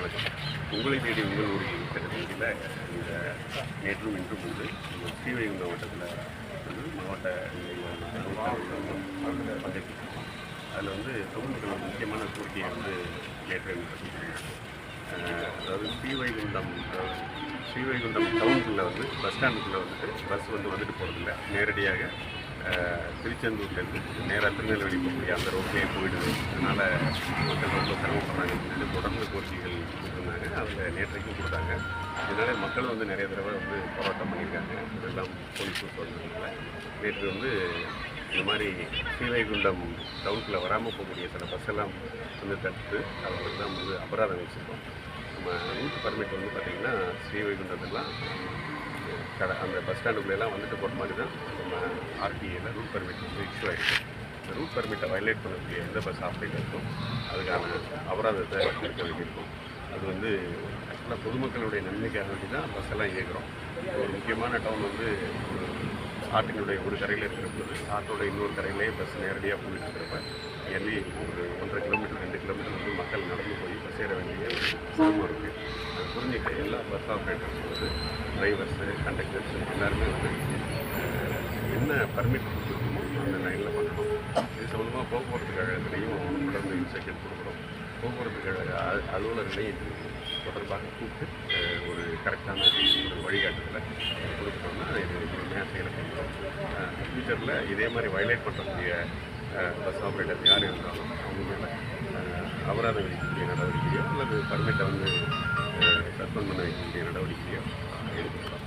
வணக்கம். உங்களை தேடி உங்கள் ஊரில் இருக்கிற நிகழ்ச்சியில் இந்த நேற்றும் இன்றும் வந்து ஸ்ரீவைகுண்டம் மாவட்டத்தில் மாவட்ட பங்கேற்று அதில் வந்து பொதுமக்கள் முக்கியமான கோரிக்கையை வந்து நேற்று அதாவது ஸ்ரீவைகுண்டம் டவுனுக்குள்ளே வந்து பஸ் ஸ்டாண்டுக்குள்ளே வந்துட்டு பஸ் வந்துட்டு போகிறதில்ல, நேரடியாக திருச்செந்தூர்லேருந்து நேராக திருநெல்வேலி போகக்கூடிய அந்த ரோட்லேயே போயிடுது. அதனால் மக்கள் ரொம்ப சிரமப்படுறாங்கன்னு சொல்லிட்டு தொடர்ந்து கோரிக்கைகள் கொடுத்துருந்தாங்க. அதில் நேற்றைக்கும் கொடுத்தாங்க. இதனால் மக்களும் வந்து நிறைய தடவை வந்து போராட்டம் பண்ணியிருக்காங்க. இதெல்லாம் போலீஸ் வந்ததுனால நேற்று வந்து இந்த மாதிரி ஸ்ரீவைகுண்டம் டவுனுக்குள்ளே வராமல் போகக்கூடிய சில பஸ்ஸெல்லாம் வந்து தடுத்து அவங்களுக்கு தான் வந்து அபராதம் வச்சுருக்கோம். நம்ம ரூட் பர்மிட் வந்து பார்த்திங்கன்னா ஸ்ரீவைகுண்டத்துலாம் அந்த பஸ் ஸ்டாண்டுக்குள்ளெல்லாம் வந்துட்டு போகிற மாதிரி தான் நம்ம ஆர்டிஏல ரூட் பர்மிட் வந்து இஷ்யூ ஆகிருக்கு. இந்த ரூட் பர்மிட்டை வயலேட் பண்ணக்கூடிய எந்த பஸ் ஆப்ரேட்டர் இருக்கும் அதுக்கான அபராதத்தை எடுக்க வேண்டியிருக்கும். அது வந்து ஆக்சுவலாக பொதுமக்களுடைய நன்மைக்காக வேண்டி தான் பஸ் எல்லாம் இயக்குறோம். ஒரு முக்கியமான டவுன் வந்து ஆற்றினுடைய ஒரு கரையில் இருக்கிற பொழுது ஆற்றோட இன்னொரு கரையிலேயே பஸ் நேரடியாக போயிட்டு இருக்கிறப்ப எல்லி ஒரு 1.5 கிலோமீட்டர் 2 கிலோமீட்டர் வந்து மக்கள் நடந்து போய் பஸ் ஏற வேண்டிய சிரமம் இருக்குது. அது புரிஞ்சுக்க எல்லா பஸ் ஆப்ரேட்டர்ஸ் வந்து டிரைவர்ஸு கண்டக்டர்ஸ் எல்லாருமே வந்து என்ன பர்மிட் கொடுத்துருக்கோமோ அந்த லைனில் பண்ணணும். இது சம்மந்தமாக போக்குவரத்து கழகத்திலையும் தொடர்ந்து இன்ஸ்ட்ரக்ஷன் கொடுக்குறோம். போக்குவரத்து கழக அலுவலர்களையும் தொடர்பாக கூப்பிட்டு ஒரு கரெக்டான ஒரு வழிகாட்டுதலை கொடுத்துட்டோம்னா இது முழுமையாக செயல்படுறோம். ஃபியூச்சரில் இதே மாதிரி வயலேட் பண்ணக்கூடிய பஸ் ஆப்ரேட்டர் யார் இருந்தாலும் அவங்க மேலே அபராதம் விதிக்கக்கூடிய நடவடிக்கையோ அல்லது பர்மிட்டை வந்து சஸ்பெண்ட் பண்ண வைக்கக்கூடிய நடவடிக்கையோ எடுத்துக்கிறோம்.